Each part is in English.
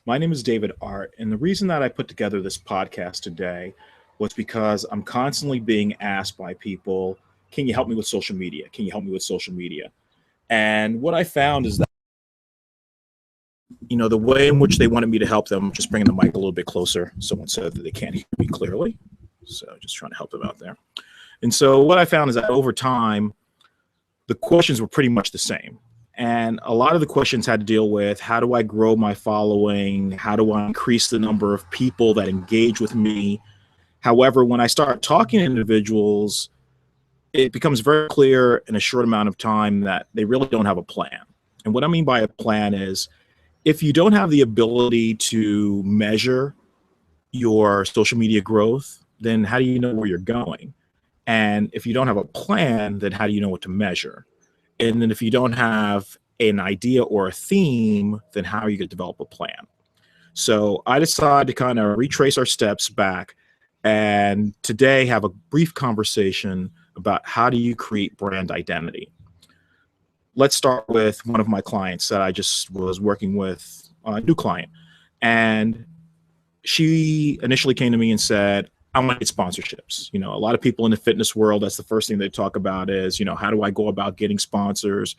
My name is David Art, and the reason that I put together this podcast today was because I'm constantly being asked by people, can you help me with social media? Can you help me with social media? And what I found is that, the way in which they wanted me to help them, just bringing the mic a little bit closer. Someone said that they can't hear me clearly. So just trying to help them out there. And so what I found is that over time, the questions were pretty much the same. And a lot of the questions had to deal with how do I grow my following? How do I increase the number of people that engage with me? However, when I start talking to individuals, it becomes very clear in a short amount of time that they really don't have a plan. And what I mean by a plan is if you don't have the ability to measure your social media growth, then how do you know where you're going? And if you don't have a plan, then how do you know what to measure? And then if you don't have an idea or a theme, then how are you going to develop a plan? So I decided to kind of retrace our steps back and today have a brief conversation about how do you create brand identity. Let's start with one of my clients that I just was working with, a new client. And she initially came to me and said, I want to get sponsorships. A lot of people in the fitness world, that's the first thing they talk about is, how do I go about getting sponsors?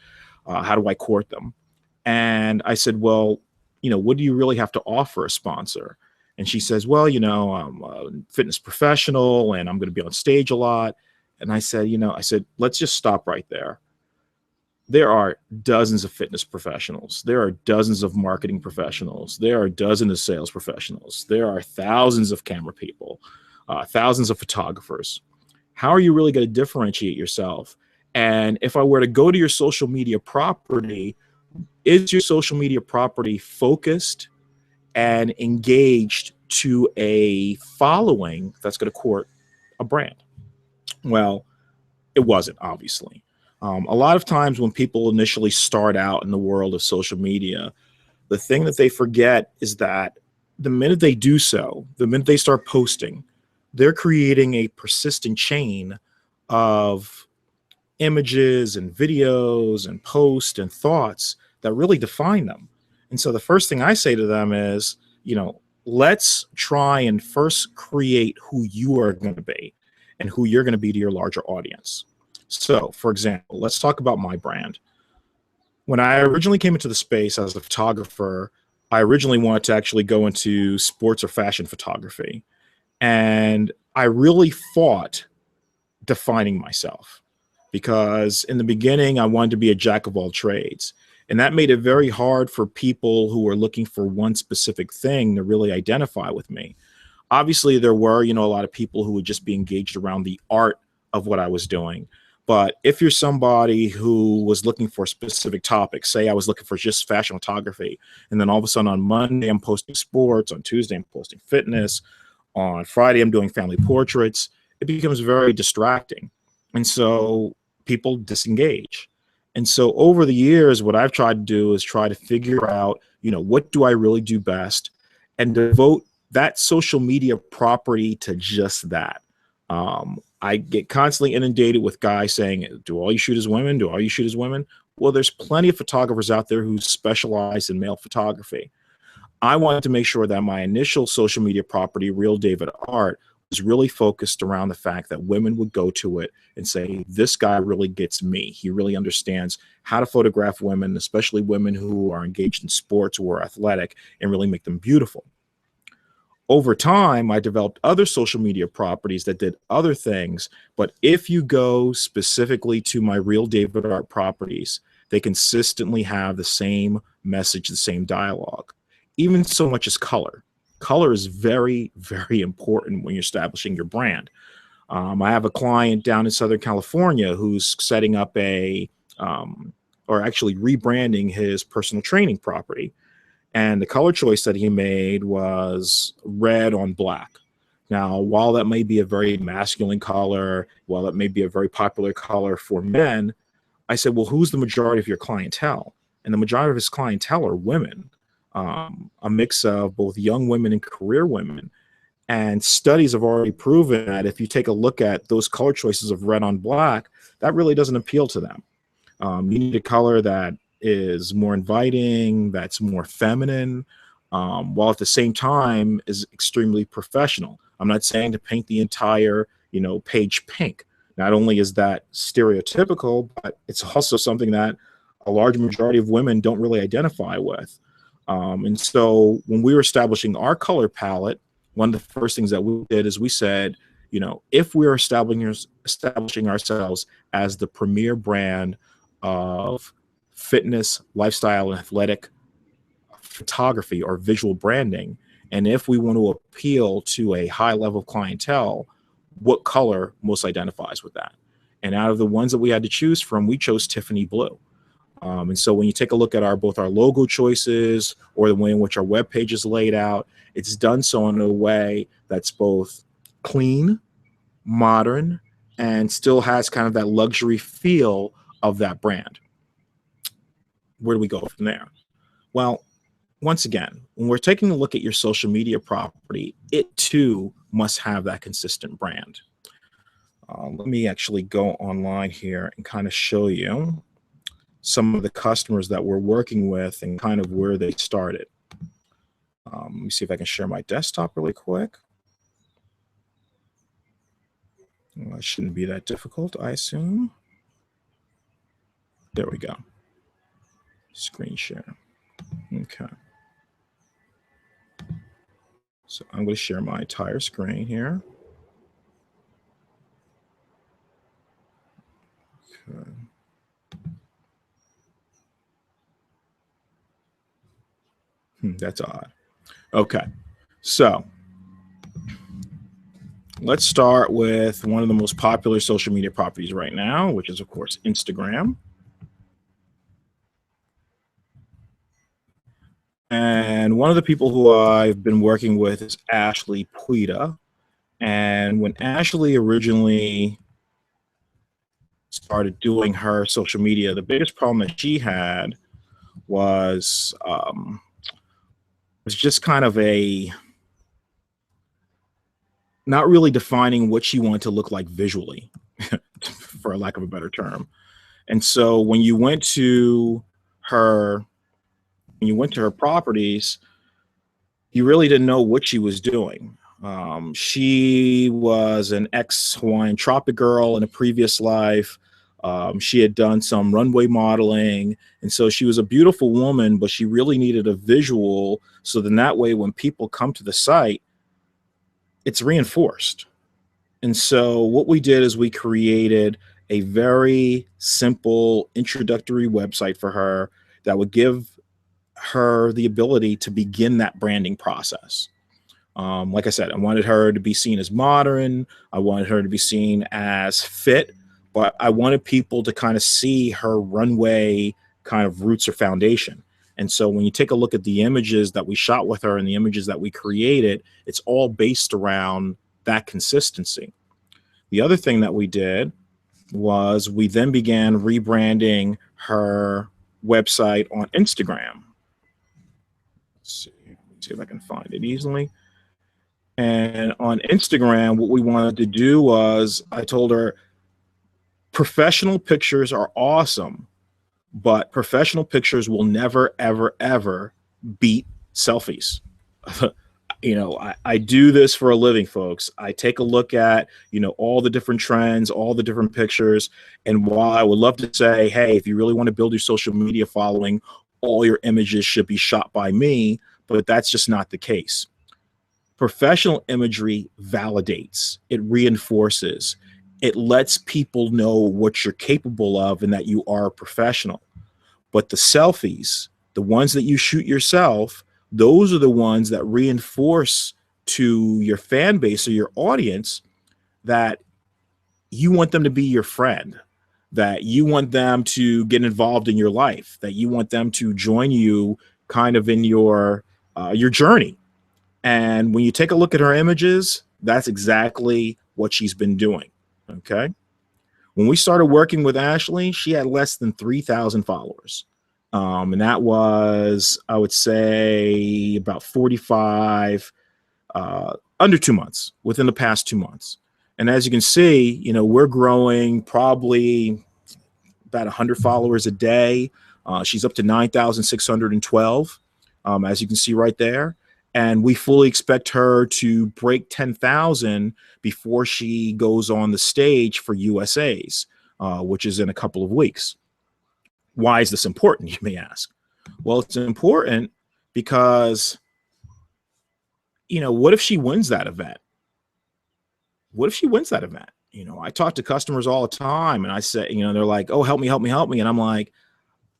How do I court them? And I said, well, what do you really have to offer a sponsor? And she says, well, I'm a fitness professional and I'm going to be on stage a lot. And I said, let's just stop right there. There are dozens of fitness professionals. There are dozens of marketing professionals. There are dozens of sales professionals. There are thousands of camera people, thousands of photographers. How are you really going to differentiate yourself? And if I were to go to your social media property, is your social media property focused and engaged to a following that's going to court a brand? Well, it wasn't, obviously. A lot of times when people initially start out in the world of social media, the thing that they forget is that the minute they do so, the minute they start posting, they're creating a persistent chain of images and videos and posts and thoughts that really define them. And so the first thing I say to them is, let's try and first create who you are going to be and who you're going to be to your larger audience. So, for example, let's talk about my brand. When I originally came into the space as a photographer, I originally wanted to actually go into sports or fashion photography. And I really fought defining myself because in the beginning, I wanted to be a jack of all trades. And that made it very hard for people who were looking for one specific thing to really identify with me. Obviously, there were, a lot of people who would just be engaged around the art of what I was doing. But if you're somebody who was looking for a specific topic, say I was looking for just fashion photography, and then all of a sudden on Monday I'm posting sports, on Tuesday I'm posting fitness, on Friday I'm doing family portraits, it becomes very distracting. And so people disengage. And so over the years, what I've tried to do is try to figure out, what do I really do best and devote that social media property to just that. I get constantly inundated with guys saying, do all you shoot as women? Do all you shoot as women? Well, there's plenty of photographers out there who specialize in male photography. I wanted to make sure that my initial social media property, Real David Art, was really focused around the fact that women would go to it and say, this guy really gets me. He really understands how to photograph women, especially women who are engaged in sports or athletic, and really make them beautiful. Over time, I developed other social media properties that did other things. But if you go specifically to my Real David Art properties, they consistently have the same message, the same dialogue, even so much as color. Color is very, very important when you're establishing your brand. I have a client down in Southern California who's setting up or actually rebranding his personal training property. And the color choice that he made was red on black. Now, while that may be a very masculine color, while it may be a very popular color for men, I said, well, who's the majority of your clientele? And the majority of his clientele are women, a mix of both young women and career women. And studies have already proven that if you take a look at those color choices of red on black, that really doesn't appeal to them. You need a color that is more inviting, that's more feminine, while at the same time is extremely professional. I'm not saying to paint the entire, page pink. Not only is that stereotypical, but it's also something that a large majority of women don't really identify with. And so when we were establishing our color palette, one of the first things that we did is we said, if we're establishing ourselves as the premier brand of fitness, lifestyle, and athletic photography or visual branding, and if we want to appeal to a high level of clientele, what color most identifies with that? And out of the ones that we had to choose from, we chose Tiffany blue. And so when you take a look at both our logo choices or the way in which our web page is laid out, it's done so in a way that's both clean, modern, and still has kind of that luxury feel of that brand. Where do we go from there? Well, once again, when we're taking a look at your social media property, it too must have that consistent brand. Let me actually go online here and kind of show you some of the customers that we're working with and kind of where they started. Let me see if I can share my desktop really quick. Well, it shouldn't be that difficult, I assume. There we go. Screen share. Okay. So I'm going to share my entire screen here. Okay. That's odd. Okay. So let's start with one of the most popular social media properties right now, which is, of course, Instagram. And one of the people who I've been working with is Ashley Puida. And when Ashley originally started doing her social media, the biggest problem that she had was just kind of not really defining what she wanted to look like visually, for a lack of a better term. And so when you went to her properties, you really didn't know what she was doing. She was an ex-Hawaiian tropic girl in a previous life. She had done some runway modeling. And so she was a beautiful woman, but she really needed a visual. So then that way, when people come to the site, it's reinforced. And so what we did is we created a very simple introductory website for her that would give her the ability to begin that branding process. Like I said, I wanted her to be seen as modern. I wanted her to be seen as fit, but I wanted people to kind of see her runway kind of roots or foundation. And so when you take a look at the images that we shot with her and the images that we created, it's all based around that consistency. The other thing that we did was we then began rebranding her website on Instagram. Let's see if I can find it easily. And on Instagram, what we wanted to do was I told her professional pictures are awesome, but professional pictures will never, ever, ever beat selfies. I do this for a living, folks. I take a look at, all the different trends, all the different pictures. And while I would love to say, hey, if you really want to build your social media following, all your images should be shot by me, but that's just not the case. Professional imagery validates, it reinforces, it lets people know what you're capable of and that you are a professional. But the selfies, the ones that you shoot yourself, those are the ones that reinforce to your fan base or your audience that you want them to be your friend, that you want them to get involved in your life, that you want them to join you kind of in your journey. And when you take a look at her images, that's exactly what she's been doing. Okay. When we started working with Ashley, she had less than 3,000 followers. And that was, I would say, about 45, under 2 months, within the past 2 months. And as you can see, we're growing probably about 100 followers a day. She's up to 9,612. as you can see right there. And we fully expect her to break 10,000 before she goes on the stage for USA's, which is in a couple of weeks. Why is this important, you may ask? Well, it's important because, what if she wins that event? What if she wins that event? I talk to customers all the time and I say, they're like, oh, help me, help me, help me. And I'm like,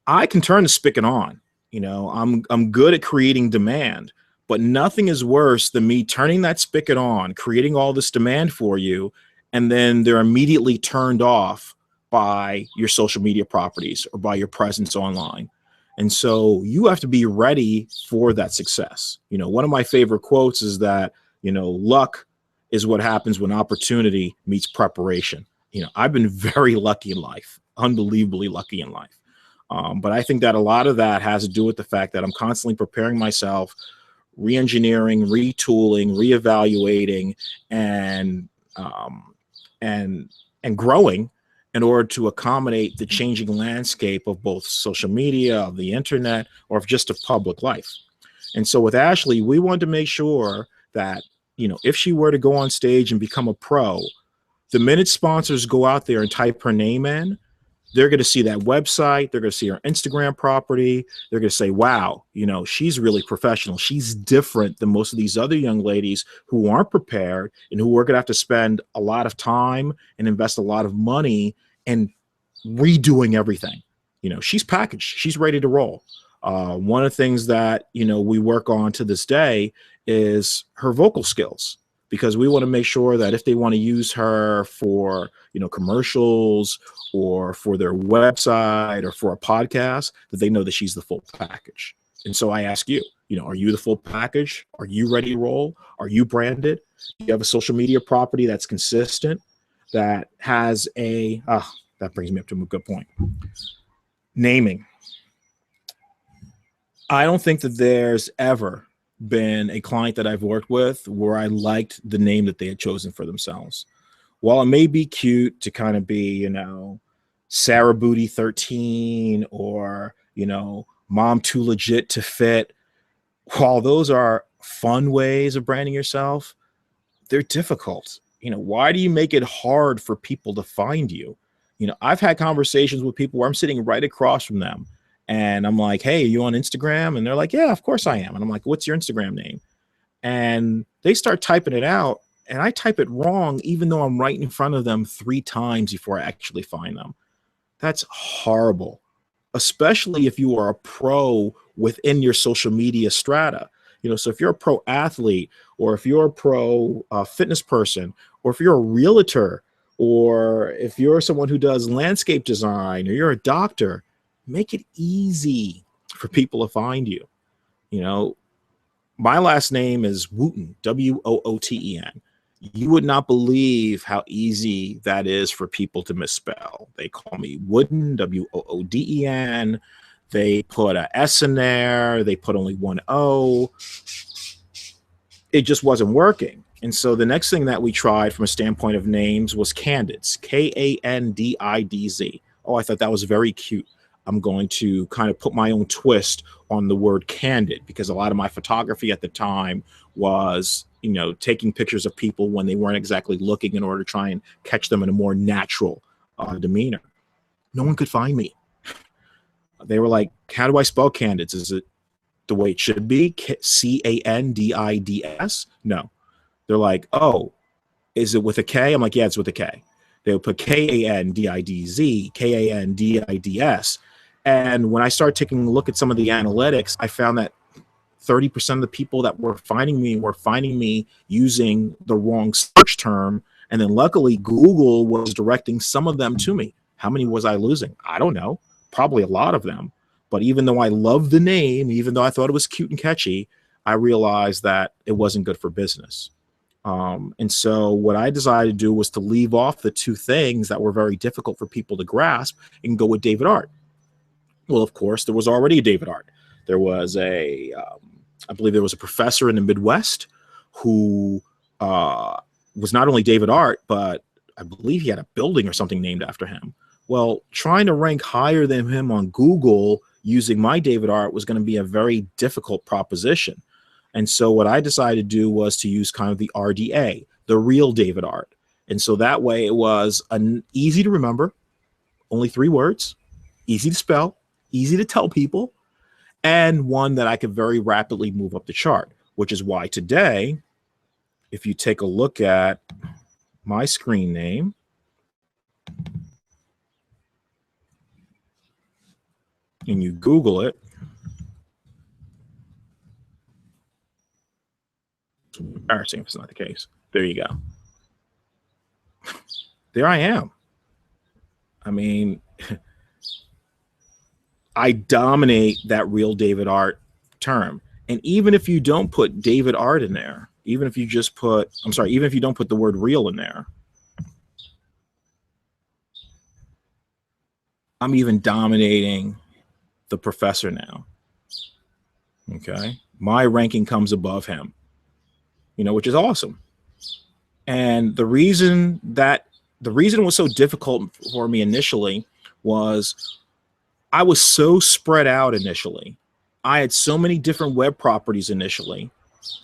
I can turn the spigot on. I'm good at creating demand, but nothing is worse than me turning that spigot on, creating all this demand for you, and then they're immediately turned off by your social media properties or by your presence online. And so you have to be ready for that success. One of my favorite quotes is that, luck is what happens when opportunity meets preparation. I've been very lucky in life, unbelievably lucky in life. But I think that a lot of that has to do with the fact that I'm constantly preparing myself, re-engineering, retooling, reevaluating, and growing in order to accommodate the changing landscape of both social media, of the internet, or of just of public life. And so with Ashley, we wanted to make sure that, if she were to go on stage and become a pro, the minute sponsors go out there and type her name in, they're going to see that website. They're going to see her Instagram property. They're going to say, wow, she's really professional. She's different than most of these other young ladies who aren't prepared and who are going to have to spend a lot of time and invest a lot of money in redoing everything. She's packaged. She's ready to roll. One of the things that, we work on to this day is her vocal skills, because we want to make sure that if they want to use her for, commercials or for their website or for a podcast, that they know that she's the full package. And so I ask you, are you the full package? Are you ready to roll? Are you branded? Do you have a social media property that's consistent, that has that brings me up to a good point. Naming. I don't think that there's ever been a client that I've worked with where I liked the name that they had chosen for themselves. While it may be cute to kind of be, Sarah Booty 13 or, Mom Too Legit to Fit, while those are fun ways of branding yourself, they're difficult. Why do you make it hard for people to find you? I've had conversations with people where I'm sitting right across from them and I'm like, hey, are you on Instagram? And they're like, yeah, of course I am. And I'm like, what's your Instagram name? And they start typing it out and I type it wrong, even though I'm right in front of them 3 times before I actually find them. That's horrible, especially if you are a pro within your social media strata. So if you're a pro athlete, or if you're a pro fitness person, or if you're a realtor, or if you're someone who does landscape design, or you're a doctor, make it easy for people to find you. My last name is Wooten, Wooten. You would not believe how easy that is for people to misspell. They call me Wooden, Wooden. They put a S in there. They put only one O. It just wasn't working. And so the next thing that we tried from a standpoint of names was Candids, Kandidz. Oh, I thought that was very cute. I'm going to kind of put my own twist on the word candid, because a lot of my photography at the time was, taking pictures of people when they weren't exactly looking in order to try and catch them in a more natural demeanor. No one could find me. They were like, how do I spell Candids? Is it the way it should be? Candids? No. They're like, oh, is it with a K? I'm like, yeah, it's with a K. They would put Kandidz, Kandids. And when I started taking a look at some of the analytics, I found that 30% of the people that were finding me using the wrong search term. And then luckily Google was directing some of them to me. How many was I losing? I don't know. Probably a lot of them. But even though I loved the name, even though I thought it was cute and catchy, I realized that it wasn't good for business. And so what I decided to do was to leave off the 2 things that were very difficult for people to grasp and go with David Art. Well, of course, there was already a David Art. There was I believe there was a professor in the Midwest who was not only David Art, but I believe he had a building or something named after him. Well, trying to rank higher than him on Google, using my David art was going to be a very difficult proposition. And so what I decided to do was to use kind of the RDA, the real David art. And so that way it was easy to remember, only 3 words, easy to spell, easy to tell people, and one that I could very rapidly move up the chart, which is why today, if you take a look at my screen name, and you Google it, it's embarrassing if it's not the case. There you go. There I am. I mean, I dominate that real David art term. And even if you don't put David art in there, even if you just put, I'm sorry, even if you don't put the word real in there, I'm even dominating the professor now. Okay. My ranking comes above him, which is awesome. And the reason it was so difficult for me initially was I was so spread out initially. I had so many different web properties initially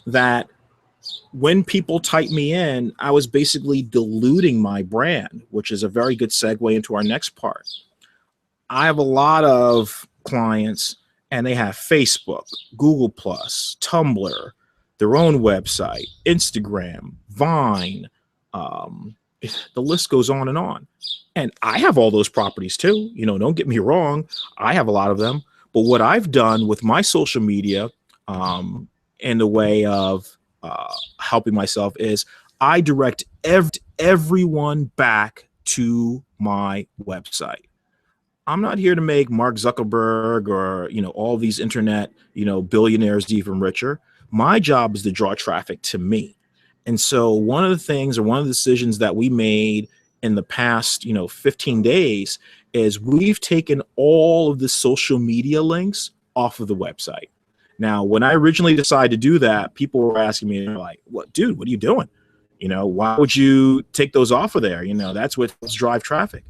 that when people type me in, I was basically diluting my brand, which is a very good segue into our next part. I have a lot of clients and they have Facebook, Google Plus, Tumblr, their own website, Instagram, Vine, the list goes on. And I have all those properties too. Don't get me wrong. I have a lot of them. But what I've done with my social media in the way of helping myself is I direct everyone back to my website. I'm not here to make Mark Zuckerberg or, all these internet, billionaires even richer. My job is to draw traffic to me. And so one of the things or one of the decisions that we made in the past, 15 days is we've taken all of the social media links off of the website. Now, when I originally decided to do that, people were asking me, they're like, "What, dude, what are you doing? Why would you take those off of there? That's what helps drive traffic."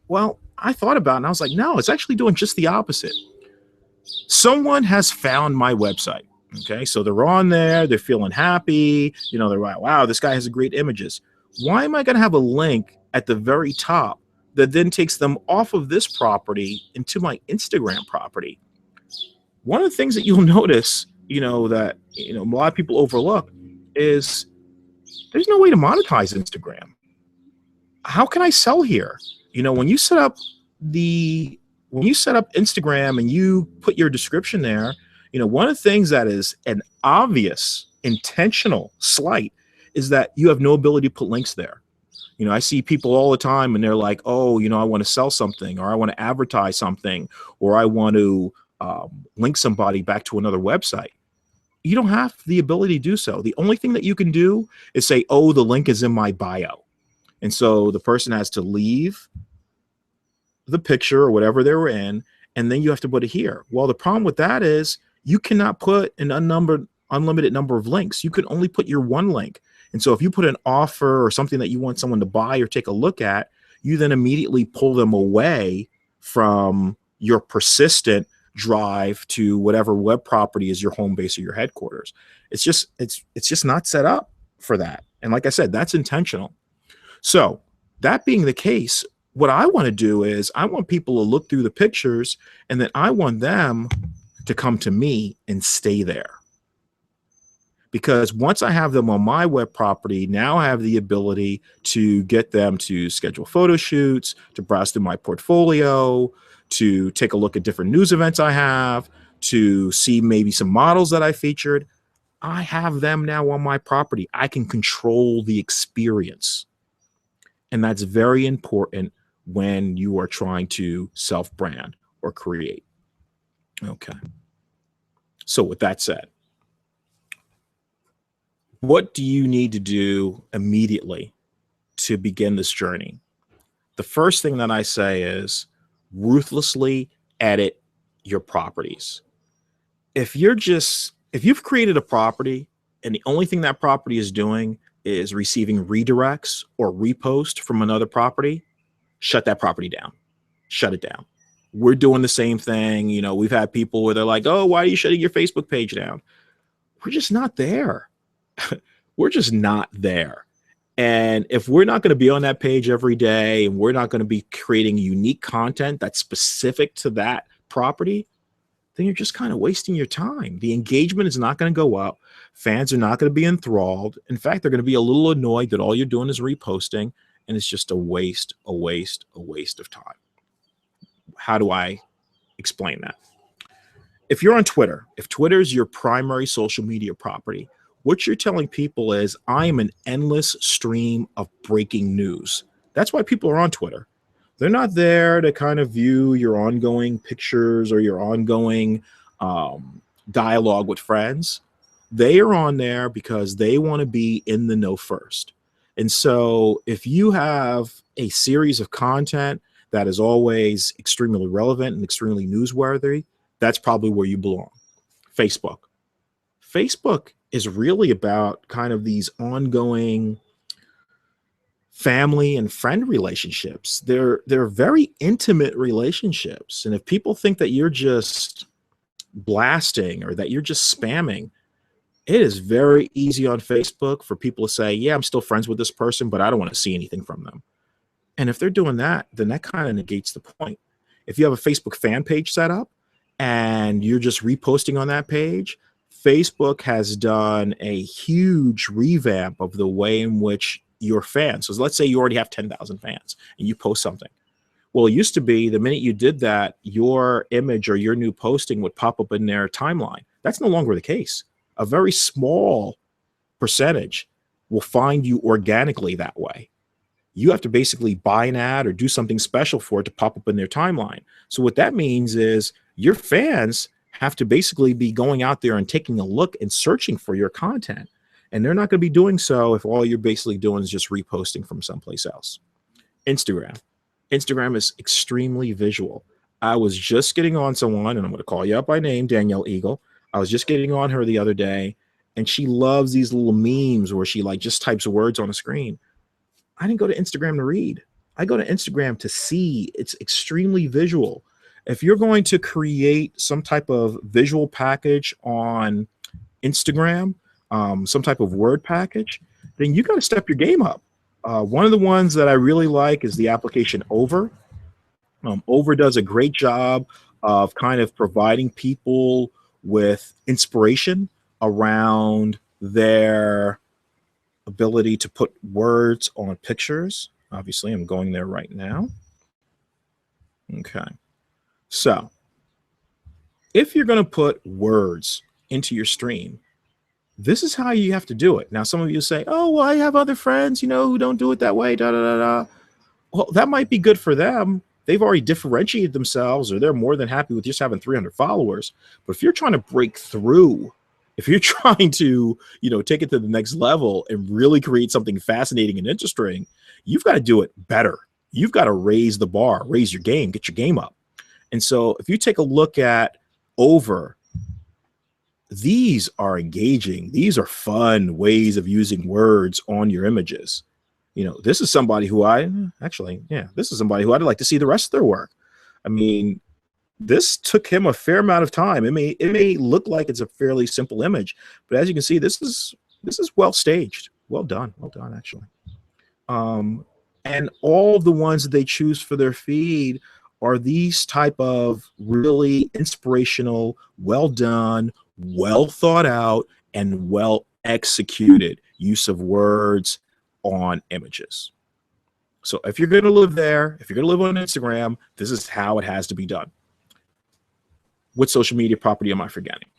Well, I thought about it and I was like, no, it's actually doing just the opposite. Someone has found my website. Okay, so they're on there, they're feeling happy, they're like, wow, this guy has great images. Why am I going to have a link at the very top that then takes them off of this property into my Instagram property? One of the things that you'll notice, that a lot of people overlook is there's no way to monetize Instagram. How can I sell here? When you set up Instagram and you put your description there, one of the things that is an obvious intentional slight is that you have no ability to put links there. I see people all the time and they're like, oh, I want to sell something, or I want to advertise something, or I want to link somebody back to another website. You don't have the ability to do so. The only thing that you can do is say, oh, the link is in my bio. And so the person has to leave the picture or whatever they were in, and then you have to put it here. Well, the problem with that is you cannot put an unlimited number of links. You can only put your one link. And so if you put an offer or something that you want someone to buy or take a look at, you then immediately pull them away from your persistent drive to whatever web property is your home base or your headquarters. It's just not set up for that. And like I said, that's intentional. So that being the case, what I want to do is I want people to look through the pictures, and then I want them to come to me and stay there. Because once I have them on my web property, now I have the ability to get them to schedule photo shoots, to browse through my portfolio, to take a look at different news events I have, to see maybe some models that I featured. I have them now on my property. I can control the experience. And that's very important when you are trying to self-brand or create. Okay. So with that said, what do you need to do immediately to begin this journey? The first thing that I say is ruthlessly edit your properties. If you've created a property and the only thing that property is doing is receiving redirects or repost from another property, shut that property down. Shut it down. We're doing the same thing. You know, we've had people where they're like, oh, why are you shutting your Facebook page down? We're just not there. We're just not there. And if we're not going to be on that page every day and we're not going to be creating unique content that's specific to that property, then you're just kind of wasting your time. The engagement is not going to go up. Fans are not going to be enthralled. In fact, they're going to be a little annoyed that all you're doing is reposting, and it's just a waste of time. How do I explain that? If you're on Twitter, if Twitter is your primary social media property, what you're telling people is, I am an endless stream of breaking news. That's why people are on Twitter. They're not there to kind of view your ongoing pictures or your ongoing dialogue with friends. They are on there because they want to be in the know first. And so if you have a series of content that is always extremely relevant and extremely newsworthy, that's probably where you belong. Facebook. Facebook is really about kind of these ongoing family and friend relationships. They're very intimate relationships. And if people think that you're just blasting or that you're just spamming, it is very easy on Facebook for people to say, yeah, I'm still friends with this person, but I don't want to see anything from them. And if they're doing that, then that kind of negates the point. If you have a Facebook fan page set up and you're just reposting on that page, Facebook has done a huge revamp of the way in which your fans. So let's say you already have 10,000 fans and you post something. Well, it used to be the minute you did that, your image or your new posting would pop up in their timeline. That's no longer the case. A very small percentage will find you organically that way. You have to basically buy an ad or do something special for it to pop up in their timeline. So what that means is your fans have to basically be going out there and taking a look and searching for your content. And they're not going to be doing so if all you're basically doing is just reposting from someplace else. Instagram. Instagram is extremely visual. I was just getting on someone, and I'm going to call you out by name, Danielle Eagle. I was just getting on her the other day, and she loves these little memes where she like just types words on a screen. I didn't go to Instagram to read. I go to Instagram to see. It's extremely visual. If you're going to create some type of visual package on Instagram, some type of word package, then you got to step your game up. One of the ones that I really like is the application Over. Over does a great job of kind of providing people with inspiration around their ability to put words on pictures. Obviously, I'm going there right now. Okay. So if you're going to put words into your stream, this is how you have to do it. Now, some of you say, oh, well, I have other friends, you know, who don't do it that way. Da, da, da, da. Well, that might be good for them. They've already differentiated themselves, or they're more than happy with just having 300 followers. But if you're trying to break through, if you're trying to, you know, take it to the next level and really create something fascinating and interesting, you've got to do it better. You've got to raise the bar, raise your game, get your game up. And so if you take a look at Over, these are engaging. These are fun ways of using words on your images. You know, this is somebody who this is somebody who I'd like to see the rest of their work. I mean, this took him a fair amount of time. It may look like it's a fairly simple image, but as you can see, this is well staged, well done, actually. And all the ones that they choose for their feed are these type of really inspirational, well done, well thought out, and well executed use of words on images. So if you're going to live there, if you're going to live on Instagram, this is how it has to be done. What social media property am I forgetting?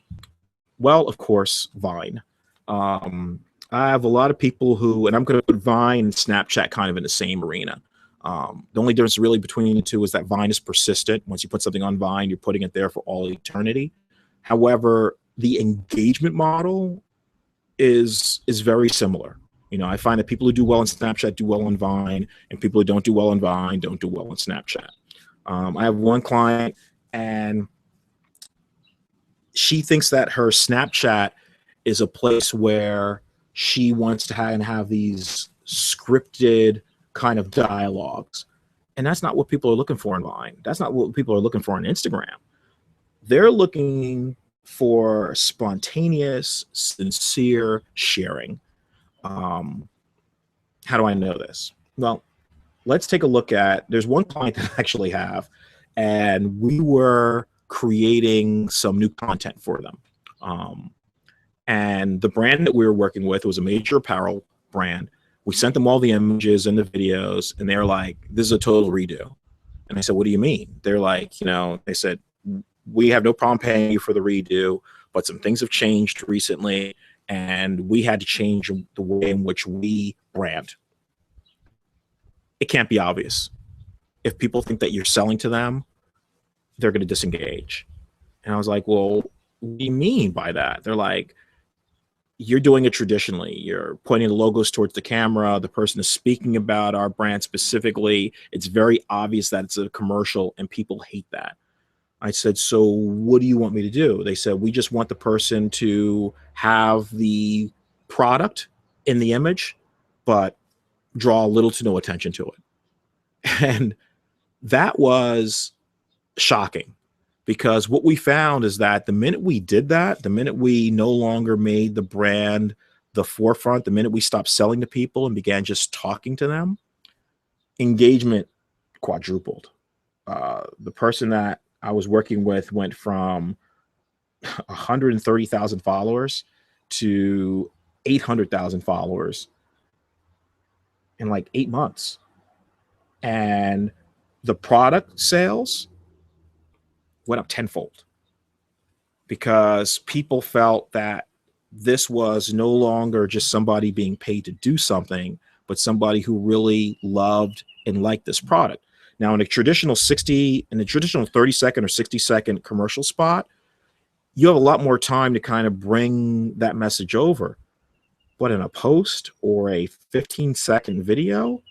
Well, of course, Vine. I have a lot of people who, and I'm going to put Vine and Snapchat kind of in the same arena. The only difference really between the two is that Vine is persistent. Once you put something on Vine, you're putting it there for all eternity. However, the engagement model is very similar. You know, I find that people who do well on Snapchat do well on Vine, and people who don't do well on Vine don't do well on Snapchat. I have one client, and she thinks that her Snapchat is a place where she wants to have these scripted kind of dialogues. And that's not what people are looking for in Vine. That's not what people are looking for on Instagram. They're looking for spontaneous, sincere sharing. Um, how do I know this? Well, let's take a look at, there's one client that I actually have, and we were creating some new content for them. Um, and the brand that we were working with was a major apparel brand. We sent them all the images and the videos, and they're like, this is a total redo. And I said, what do you mean? They're like, they said, we have no problem paying you for the redo, but some things have changed recently, and we had to change the way in which we brand. It can't be obvious. If people think that you're selling to them, they're going to disengage. And I was like, well, what do you mean by that? They're like, you're doing it traditionally. You're pointing the logos towards the camera. The person is speaking about our brand specifically. It's very obvious that it's a commercial, and people hate that. I said, so what do you want me to do? They said, we just want the person to have the product in the image, but draw little to no attention to it. And that was shocking, because what we found is that the minute we did that, the minute we no longer made the brand the forefront, the minute we stopped selling to people and began just talking to them, engagement quadrupled. The person that I was working with went from 130,000 followers to 800,000 followers in like 8 months. And the product sales went up tenfold, because people felt that this was no longer just somebody being paid to do something, but somebody who really loved and liked this product. Now, in a traditional 30-second or 60-second commercial spot, you have a lot more time to kind of bring that message over. But in a post or a 15-second video,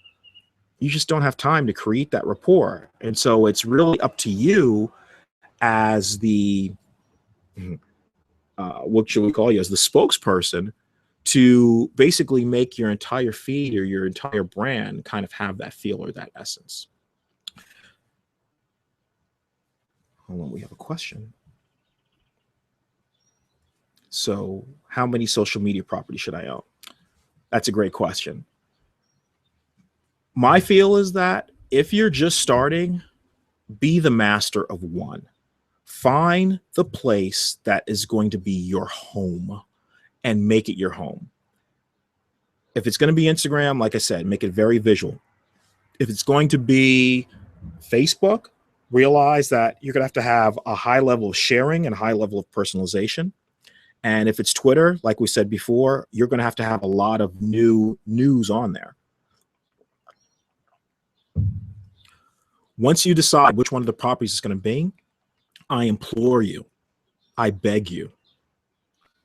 you just don't have time to create that rapport. And so it's really up to you as the, what should we call you, as the spokesperson, to basically make your entire feed or your entire brand kind of have that feel or that essence. Hold on, we have a question. So how many social media properties should I own? That's a great question. My feel is that if you're just starting, be the master of one. Find the place that is going to be your home and make it your home. If it's going to be Instagram, like I said, make it very visual. If it's going to be Facebook, realize that you're going to have a high level of sharing and a high level of personalization. And if it's Twitter, like we said before, you're going to have a lot of new news on there. Once you decide which one of the properties is going to be, I implore you, I beg you,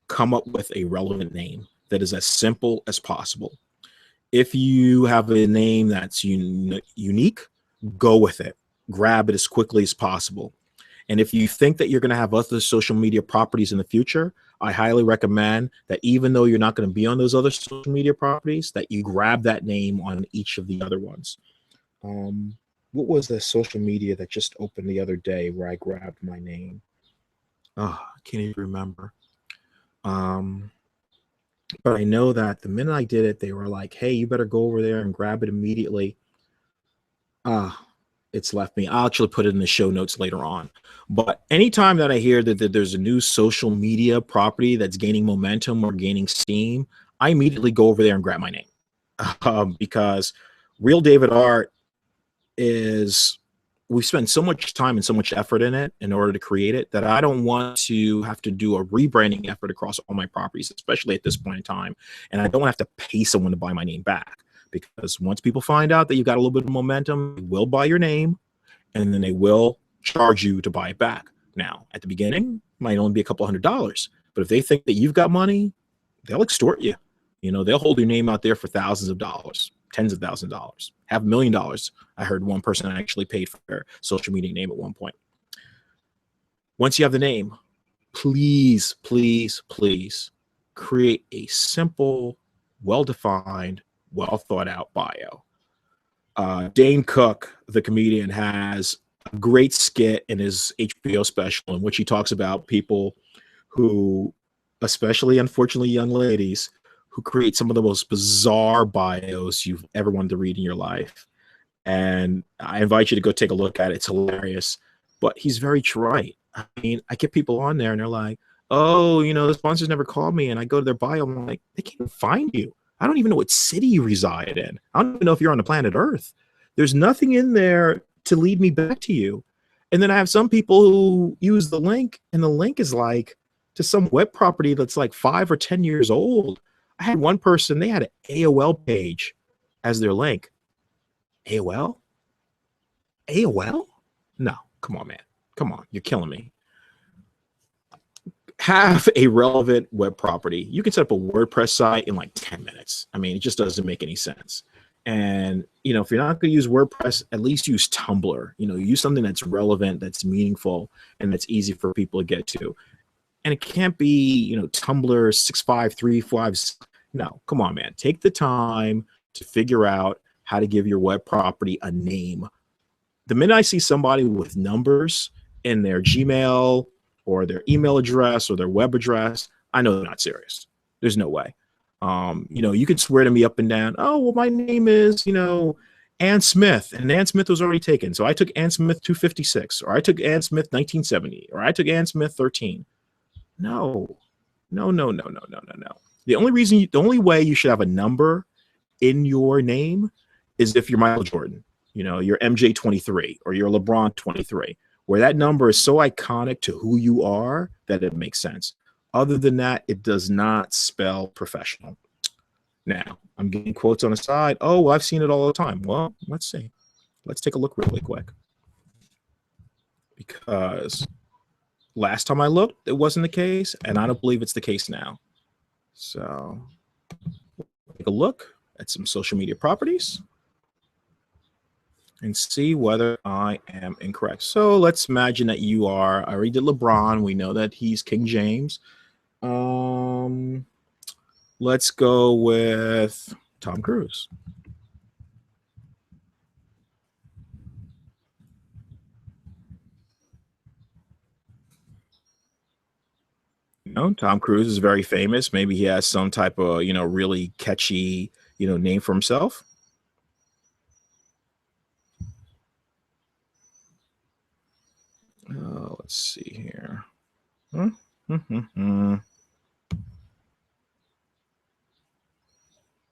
come up with a relevant name that is as simple as possible. If you have a name that's unique, go with it. Grab it as quickly as possible. And if you think that you're going to have other social media properties in the future, I highly recommend that even though you're not going to be on those other social media properties, that you grab that name on each of the other ones. What was the social media that just opened the other day where I grabbed my name? Oh, I can't even remember. But I know that the minute I did it, they were like, hey, you better go over there and grab it immediately. It's left me. I'll actually put it in the show notes later on. But anytime that I hear that there's a new social media property that's gaining momentum or gaining steam, I immediately go over there and grab my name. Because Real David Art is, we spend so much time and so much effort in it in order to create it that I don't want to have to do a rebranding effort across all my properties, especially at this point in time. And I don't have to pay someone to buy my name back, because once people find out that you've got a little bit of momentum, they will buy your name, and then they will charge you to buy it back. Now, at the beginning, it might only be a couple $100s, but if they think that you've got money, they'll extort you. They'll hold your name out there for thousands of dollars, tens of thousands of dollars, $500,000. I heard one person actually paid for their social media name at one point. Once you have the name, please, please, please create a simple, well-defined, well thought out bio. Dane Cook, the comedian, has a great skit in his HBO special in which he talks about people who, especially unfortunately young ladies, who create some of the most bizarre bios you've ever wanted to read in your life. And I invite you to go take a look at it. It's hilarious. But he's very trite. I mean, I get people on there and they're like, oh, the sponsors never called me. And I go to their bio. I'm like, they can't find you. I don't even know what city you reside in. I don't even know if you're on the planet Earth. There's nothing in there to lead me back to you. And then I have some people who use the link, and the link is like to some web property that's like 5 or 10 years old. I had one person, they had an AOL page as their link. AOL? AOL? No, come on, man. Come on, you're killing me. Have a relevant web property. You can set up a WordPress site in like 10 minutes. I mean, it just doesn't make any sense. And, if you're not going to use WordPress, at least use Tumblr. Use something that's relevant, that's meaningful, and that's easy for people to get to. And it can't be, Tumblr 6535. No, come on, man. Take the time to figure out how to give your web property a name. The minute I see somebody with numbers in their Gmail or their email address or their web address, I know they're not serious. There's no way. You can swear to me up and down, oh, well, my name is, Ann Smith, and Ann Smith was already taken. So I took Ann Smith 256, or I took Ann Smith 1970, or I took Ann Smith 13. No. The only way you should have a number in your name is if you're Michael Jordan, you're MJ 23 or you're LeBron 23, where that number is so iconic to who you are that it makes sense. Other than that, it does not spell professional. Now, I'm getting quotes on the side. Oh, well, I've seen it all the time. Well, let's see. Let's take a look really quick. Because last time I looked, it wasn't the case, and I don't believe it's the case now. So take a look at some social media properties and see whether I am incorrect. So let's imagine that you are, I already did LeBron. We know that he's King James. Let's go with Tom Cruise. Tom Cruise is very famous. Maybe he has some type of, really catchy, name for himself. Let's see here.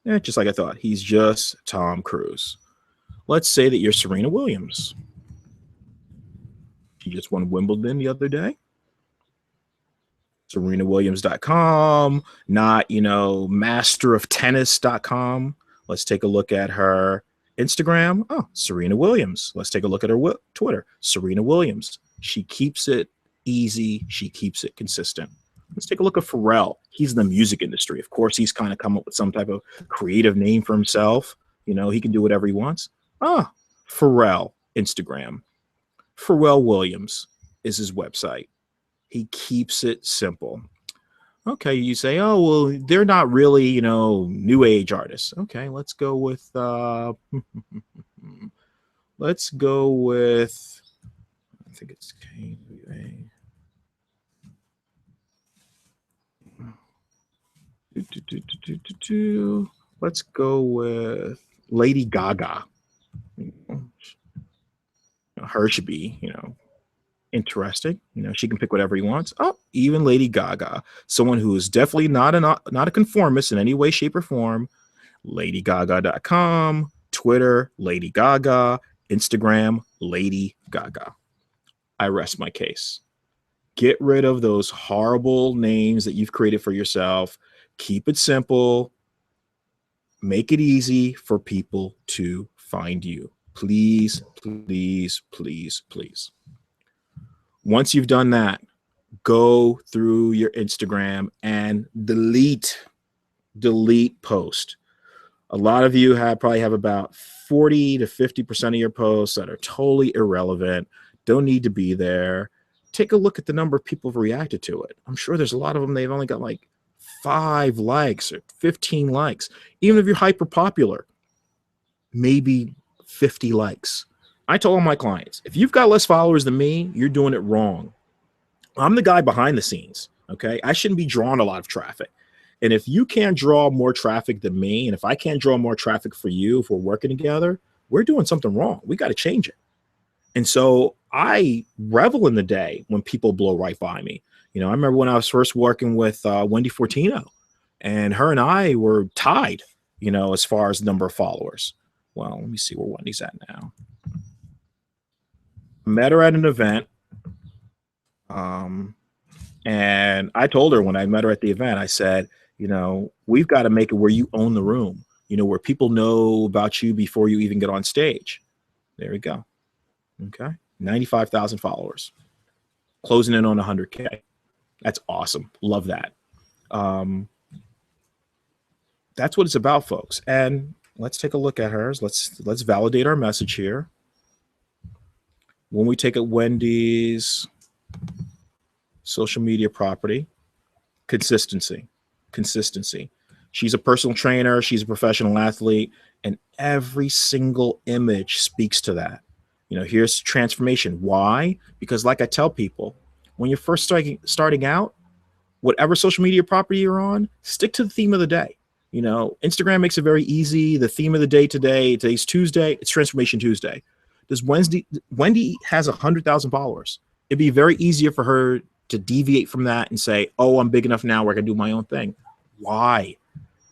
Yeah, just like I thought. He's just Tom Cruise. Let's say that you're Serena Williams. She just won Wimbledon the other day. SerenaWilliams.com, not, masteroftennis.com. Let's take a look at her Instagram. Oh, Serena Williams. Let's take a look at her Twitter. Serena Williams. She keeps it easy. She keeps it consistent. Let's take a look at Pharrell. He's in the music industry. Of course, he's kind of come up with some type of creative name for himself. He can do whatever he wants. Pharrell, Instagram. Pharrell Williams is his website. He keeps it simple. Okay, you say, oh, well, they're not really, new age artists. Okay, let's go with, I think it's KWA. Let's go with Lady Gaga. Her should be, interesting. She can pick whatever he wants. Oh, even Lady Gaga, someone who is definitely not a conformist in any way, shape, or form. LadyGaga.com, Twitter, Lady Gaga, Instagram, Lady Gaga. I rest my case. Get rid of those horrible names that you've created for yourself. Keep it simple. Make it easy for people to find you. Please, please, please, please. Once you've done that, go through your Instagram and delete post. A lot of you probably have about 40 to 50% of your posts that are totally irrelevant, don't need to be there. Take a look at the number of people who've reacted to it. I'm sure there's a lot of them, they've only got like 5 likes or 15 likes. Even if you're hyper popular, maybe 50 likes. I told all my clients, if you've got less followers than me, you're doing it wrong. I'm the guy behind the scenes. Okay. I shouldn't be drawing a lot of traffic. And if you can't draw more traffic than me, and if I can't draw more traffic for you, if we're working together, we're doing something wrong. We got to change it. And so I revel in the day when people blow right by me. You know, I remember when I was first working with Wendy Fortino, and her and I were tied, you know, as far as the number of followers. Well, let me see where Wendy's at now. Met her at an event. And I told her when I met her at the event, I said, you know, we've got to make it where you own the room, you know, where people know about you before you even get on stage. There we go. Okay. 95,000 followers, closing in on 100K. That's awesome. Love that. That's what it's about, folks. And let's take a look at hers. Let's validate our message here. When we take at Wendy's social media property, consistency. She's a personal trainer. She's a professional athlete, and every single image speaks to that. You know, here's transformation. Why? Because like I tell people, when you're first starting out, whatever social media property you're on, stick to the theme of the day. You know, Instagram makes it very easy. The theme of the day today's Tuesday, it's Transformation Tuesday. Wendy has 100,000 followers. It'd be very easier for her to deviate from that and say, oh, I'm big enough now where I can do my own thing. Why?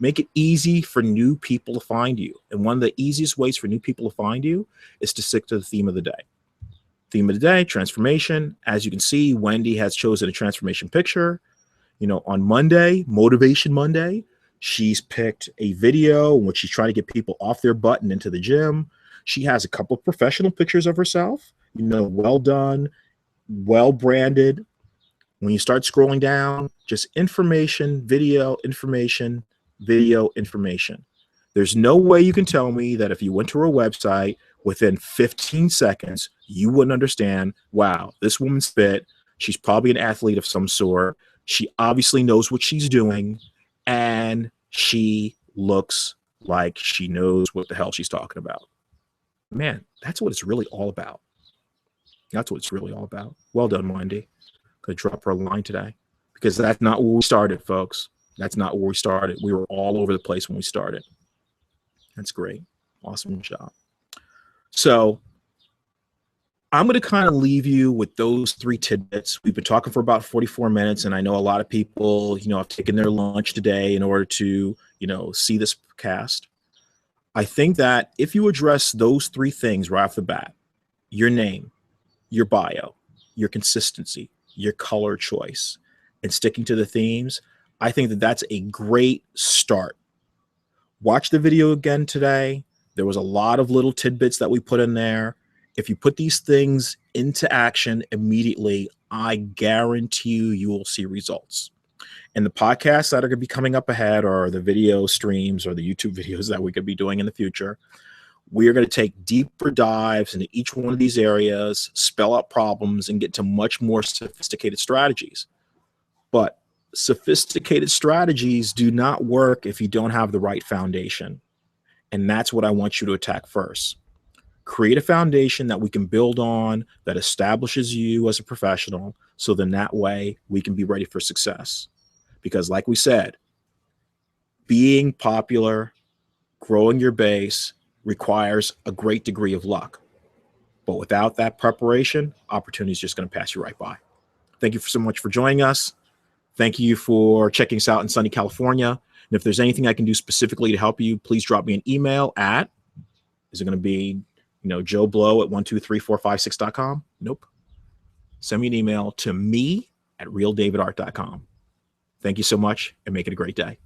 Make it easy for new people to find you. And one of the easiest ways for new people to find you is to stick to the theme of the day. Theme of the day, transformation. As you can see, Wendy has chosen a transformation picture. You know, on Monday, Motivation Monday, she's picked a video in which she's trying to get people off their butt and into the gym. She has a couple of professional pictures of herself, you know, well done, well branded. When you start scrolling down, just information, video, information, video, information. There's no way you can tell me that if you went to her website within 15 seconds, you wouldn't understand, wow, this woman's fit. She's probably an athlete of some sort. She obviously knows what she's doing, and she looks like she knows what the hell she's talking about. Man, that's what it's really all about. That's what it's really all about. Well done, Wendy. Could drop her a line today, because that's not where we started, folks. That's not where we started. We were all over the place when we started. That's great. Awesome job. So I'm going to kind of leave you with those 3 tidbits. We've been talking for about 44 minutes, and I know a lot of people, you know, have taken their lunch today in order to, you know, see this cast. I think that if you address those 3 things right off the bat, your name, your bio, your consistency, your color choice, and sticking to the themes, I think that that's a great start. Watch the video again today. There was a lot of little tidbits that we put in there. If you put these things into action immediately, I guarantee you will see results. And the podcasts that are going to be coming up ahead, or the video streams or the YouTube videos that we could be doing in the future, we are going to take deeper dives into each one of these areas, spell out problems, and get to much more sophisticated strategies. But sophisticated strategies do not work if you don't have the right foundation. And that's what I want you to attack first. Create a foundation that we can build on, that establishes you as a professional, so then that way we can be ready for success. Because like we said, being popular, growing your base requires a great degree of luck. But without that preparation, opportunity is just going to pass you right by. Thank you so much for joining us. Thank you for checking us out in sunny California. And if there's anything I can do specifically to help you, please drop me an email at, is it going to be, you know, joeblow@123456.com? Nope. Send me an email to me@realdavidart.com. Thank you so much, and make it a great day.